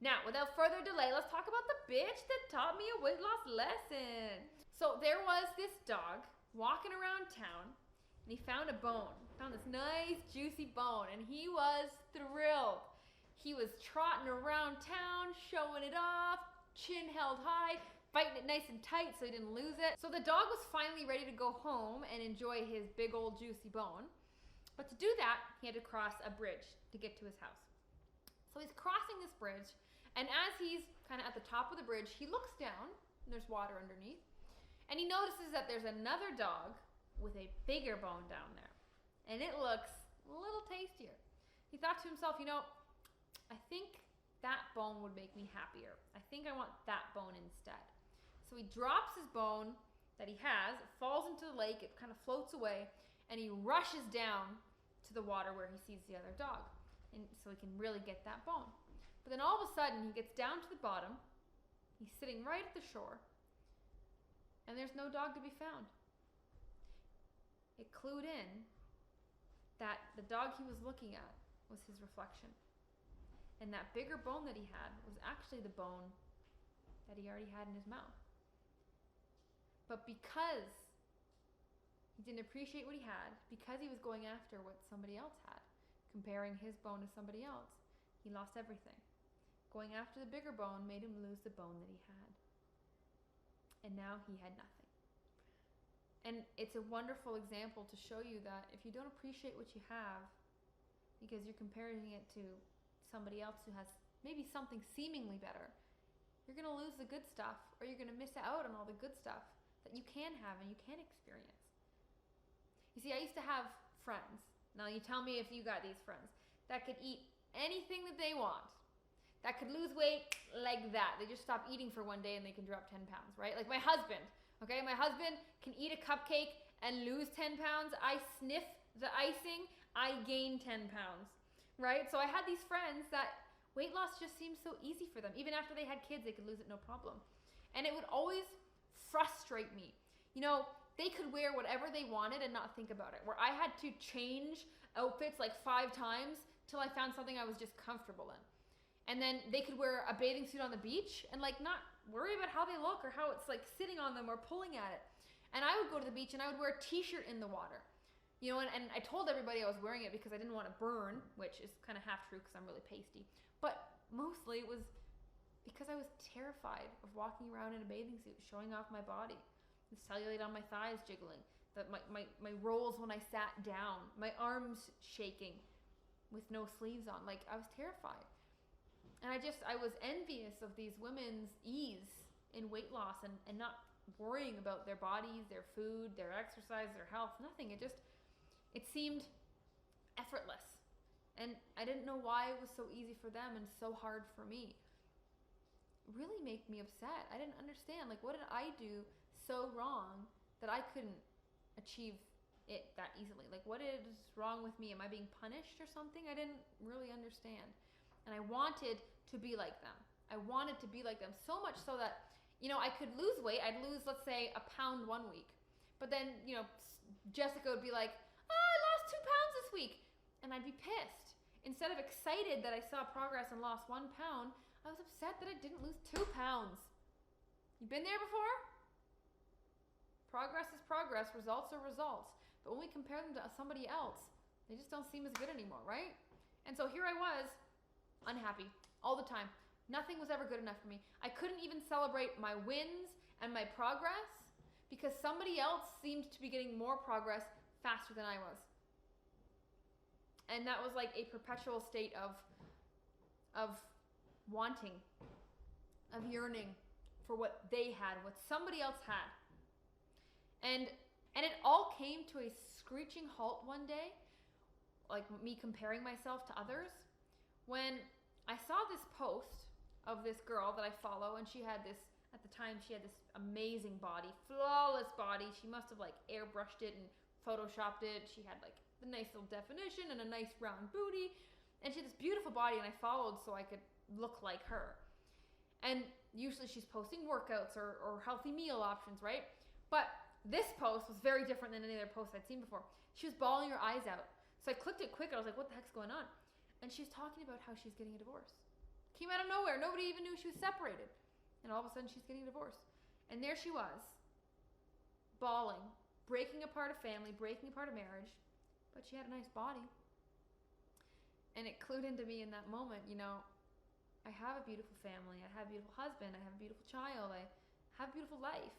Now, without further delay, let's talk about the bitch that taught me a weight loss lesson. So there was this dog walking around town, and he found a bone. Found this nice juicy bone, and he was thrilled. He was trotting around town, showing it off, chin held high, biting it nice and tight so he didn't lose it. So the dog was finally ready to go home and enjoy his big old juicy bone. But to do that, he had to cross a bridge to get to his house. So he's crossing this bridge, and as he's kind of at the top of the bridge, he looks down, and there's water underneath, and he notices that there's another dog with a bigger bone down there, and it looks a little tastier. He thought to himself, I think that bone would make me happier. I think I want that bone instead. So he drops his bone that he has, it falls into the lake, it kind of floats away, and he rushes down to the water where he sees the other dog, and so he can really get that bone. But then all of a sudden, he gets down to the bottom, he's sitting right at the shore, and there's no dog to be found. It clued in that the dog he was looking at was his reflection. And that bigger bone that he had was actually the bone that he already had in his mouth. But because he didn't appreciate what he had, because he was going after what somebody else had, comparing his bone to somebody else, he lost everything. Going after the bigger bone made him lose the bone that he had. And now he had nothing. And it's a wonderful example to show you that if you don't appreciate what you have, because you're comparing it to somebody else who has maybe something seemingly better, you're going to lose the good stuff, or you're going to miss out on all the good stuff that you can have and you can experience. You see, I used to have friends. Now you tell me if you got these friends that could eat anything that they want, that could lose weight like that. They just stop eating for one day and they can drop 10 pounds, right? Like my husband, okay? My husband can eat a cupcake and lose 10 pounds. I sniff the icing, I gain 10 pounds, right? So I had these friends that weight loss just seemed so easy for them. Even after they had kids, they could lose it no problem. And it would always frustrate me. They could wear whatever they wanted and not think about it. Where I had to change outfits like 5 times till I found something I was just comfortable in. And then they could wear a bathing suit on the beach and not worry about how they look or how it's sitting on them or pulling at it. And I would go to the beach and I would wear a t-shirt in the water. And I told everybody I was wearing it because I didn't want to burn, which is kind of half true because I'm really pasty. But mostly it was because I was terrified of walking around in a bathing suit, showing off my body. The cellulite on my thighs jiggling, my rolls when I sat down, my arms shaking with no sleeves on. I was terrified. And I was envious of these women's ease in weight loss and not worrying about their bodies, their food, their exercise, their health, nothing. It seemed effortless. And I didn't know why it was so easy for them and so hard for me. It really made me upset. I didn't understand. What did I do so wrong that I couldn't achieve it that easily? What is wrong with me? Am I being punished or something? I didn't really understand. And I wanted to be like them. I wanted to be like them so much so that, I could lose weight. I'd lose, let's say, 1 pound 1 week. But then, Jessica would be like, I lost 2 pounds this week. And I'd be pissed. Instead of excited that I saw progress and lost 1 pound, I was upset that I didn't lose 2 pounds. You been there before? Progress is progress, results are results. But when we compare them to somebody else, they just don't seem as good anymore, right? And so here I was, unhappy all the time. Nothing was ever good enough for me. I couldn't even celebrate my wins and my progress because somebody else seemed to be getting more progress faster than I was. And that was a perpetual state of wanting, of yearning for what they had, what somebody else had. And it all came to a screeching halt one day, me comparing myself to others, when I saw this post of this girl that I follow, and she had this, at the time, she had this amazing body, flawless body. She must have airbrushed it and photoshopped it. She had the nice little definition and a nice round booty, and she had this beautiful body, and I followed so I could look like her. And usually she's posting workouts or healthy meal options, right? But this post was very different than any other post I'd seen before. She was bawling her eyes out. So I clicked it quick and I was like, what the heck's going on? And she's talking about how she's getting a divorce. Came out of nowhere. Nobody even knew she was separated. And all of a sudden she's getting divorced. And there she was, bawling, breaking apart a family, breaking apart a marriage, but she had a nice body. And it clued into me in that moment, I have a beautiful family, I have a beautiful husband, I have a beautiful child, I have a beautiful life.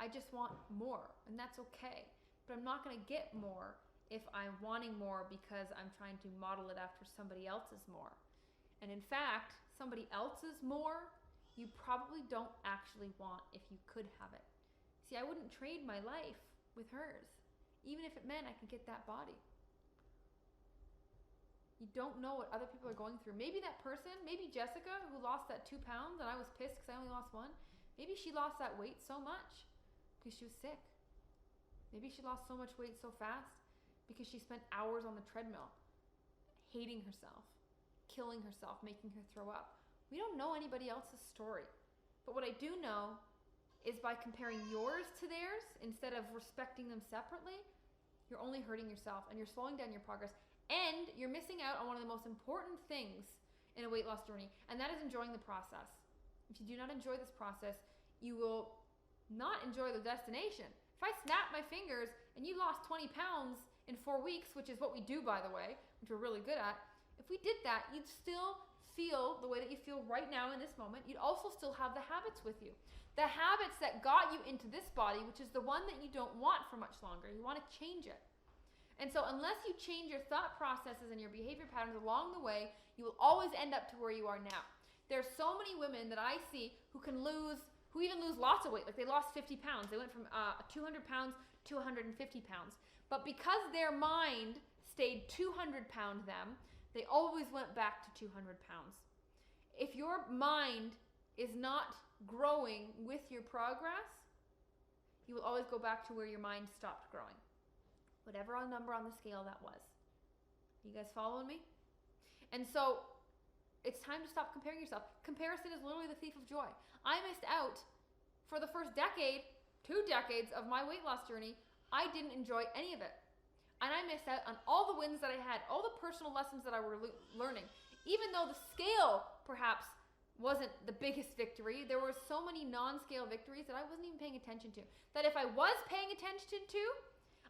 I just want more, and that's okay. But I'm not going to get more if I'm wanting more because I'm trying to model it after somebody else's more. And in fact, somebody else's more, you probably don't actually want if you could have it. See, I wouldn't trade my life with hers, even if it meant I could get that body. You don't know what other people are going through. Maybe that person, maybe Jessica, who lost that 2 pounds, and I was pissed because I only lost 1, maybe she lost that weight so much because she was sick. Maybe she lost so much weight so fast because she spent hours on the treadmill, hating herself, killing herself, making her throw up. We don't know anybody else's story. But what I do know is by comparing yours to theirs, instead of respecting them separately, you're only hurting yourself and you're slowing down your progress. And you're missing out on one of the most important things in a weight loss journey, and that is enjoying the process. If you do not enjoy this process, you will not enjoy the destination. If I snap my fingers and you lost 20 pounds in 4 weeks, which is what we do, by the way, which we're really good at, if we did that, you'd still feel the way that you feel right now in this moment. You'd also still have the habits with you. The habits that got you into this body, which is the one that you don't want for much longer. You want to change it. And so unless you change your thought processes and your behavior patterns along the way, you will always end up to where you are now. There's so many women that I see who even lose lots of weight. Like they lost 50 pounds. They went from 200 pounds to 150 pounds. But because their mind stayed 200 pound them, they always went back to 200 pounds. If your mind is not growing with your progress, you will always go back to where your mind stopped growing. Whatever number on the scale that was. You guys following me? And so it's time to stop comparing yourself. Comparison is literally the thief of joy. I missed out for the first decade, 2 decades of my weight loss journey. I didn't enjoy any of it. And I missed out on all the wins that I had, all the personal lessons that I were learning. Even though the scale perhaps wasn't the biggest victory, there were so many non-scale victories that I wasn't even paying attention to. That if I was paying attention to,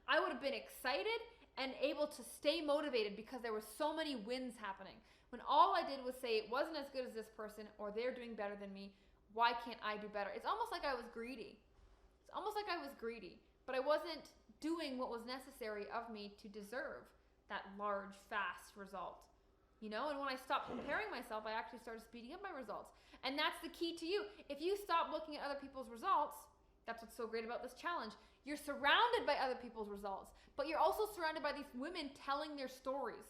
I would have been excited and able to stay motivated because there were so many wins happening. When all I did was say it wasn't as good as this person or they're doing better than me, why can't I do better? It's almost like I was greedy. But I wasn't doing what was necessary of me to deserve that large, fast result. And when I stopped comparing myself, I actually started speeding up my results. And that's the key to you. If you stop looking at other people's results, that's what's so great about this challenge. You're surrounded by other people's results, but you're also surrounded by these women telling their stories.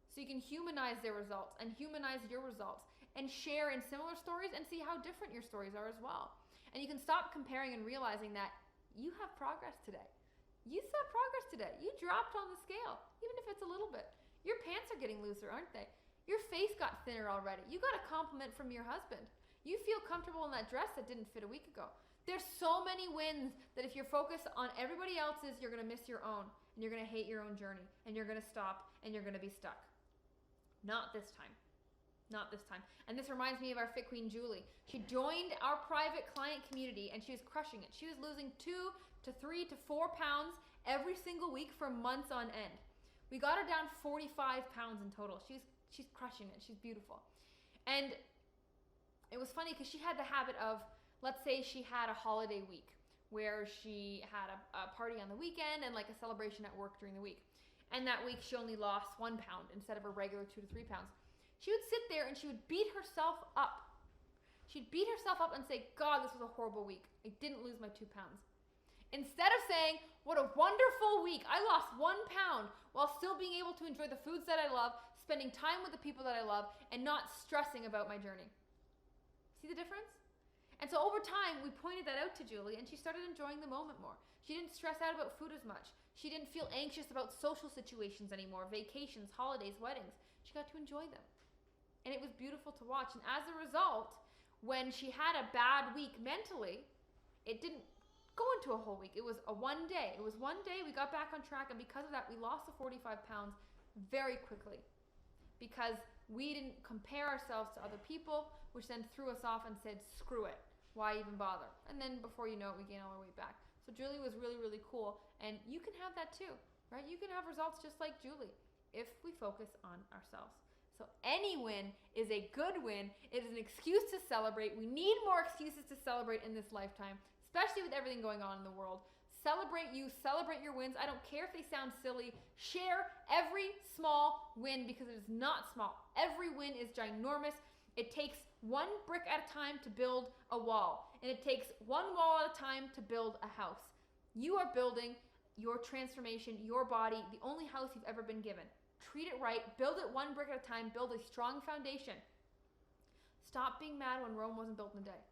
So you can humanize their results and humanize your results and share in similar stories and see how different your stories are as well. And you can stop comparing and realizing that you have progress today. You saw progress today. You dropped on the scale, even if it's a little bit. Your pants are getting looser, aren't they? Your face got thinner already. You got a compliment from your husband. You feel comfortable in that dress that didn't fit a week ago. There's so many wins that if you're focused on everybody else's, you're going to miss your own. And you're going to hate your own journey. And you're going to stop. And you're going to be stuck. Not this time. And this reminds me of our Fit Queen, Julie. She joined our private client community and she was crushing it. She was losing 2 to 3 to 4 pounds every single week for months on end. We got her down 45 pounds in total. She's crushing it. She's beautiful. And it was funny because she had the habit of, let's say she had a holiday week where she had a party on the weekend and like a celebration at work during the week. And that week she only lost 1 pound instead of a regular 2 to 3 pounds. She would sit there and she would beat herself up. She'd beat herself up and say, God, this was a horrible week. I didn't lose my 2 pounds. Instead of saying, what a wonderful week. I lost 1 pound while still being able to enjoy the foods that I love, spending time with the people that I love, and not stressing about my journey. See the difference? And so over time, we pointed that out to Julie and she started enjoying the moment more. She didn't stress out about food as much. She didn't feel anxious about social situations anymore, vacations, holidays, weddings. She got to enjoy them. And it was beautiful to watch. And as a result, when she had a bad week mentally, it didn't go into a whole week. It was a 1 day. It was 1 day, we got back on track, and because of that, we lost the 45 pounds very quickly. Because we didn't compare ourselves to other people, which then threw us off and said, screw it. Why even bother? And then before you know it, we gain all our weight back. So Julie was really, really cool. And you can have that too, right? You can have results just like Julie if we focus on ourselves. So any win is a good win. It is an excuse to celebrate. We need more excuses to celebrate in this lifetime, especially with everything going on in the world. Celebrate you, celebrate your wins. I don't care if they sound silly. Share every small win because it is not small. Every win is ginormous. It takes one brick at a time to build a wall, and it takes one wall at a time to build a house. You are building your transformation, your body, the only house you've ever been given. Treat it right, build it one brick at a time, build a strong foundation. Stop being mad when Rome wasn't built in a day.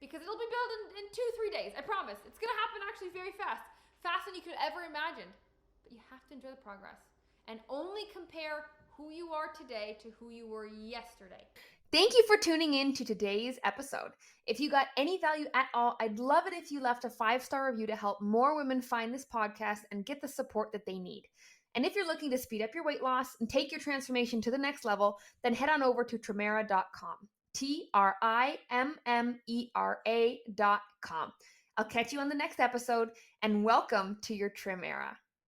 Because it'll be built in 2-3 days. I promise. It's going to happen actually very fast. Faster than you could ever imagined. But you have to enjoy the progress. And only compare who you are today to who you were yesterday. Thank you for tuning in to today's episode. If you got any value at all, I'd love it if you left a 5-star review to help more women find this podcast and get the support that they need. And if you're looking to speed up your weight loss and take your transformation to the next level, then head on over to Trimera.com. TRIMMERA.com. I'll catch you on the next episode, and welcome to your Trim Era.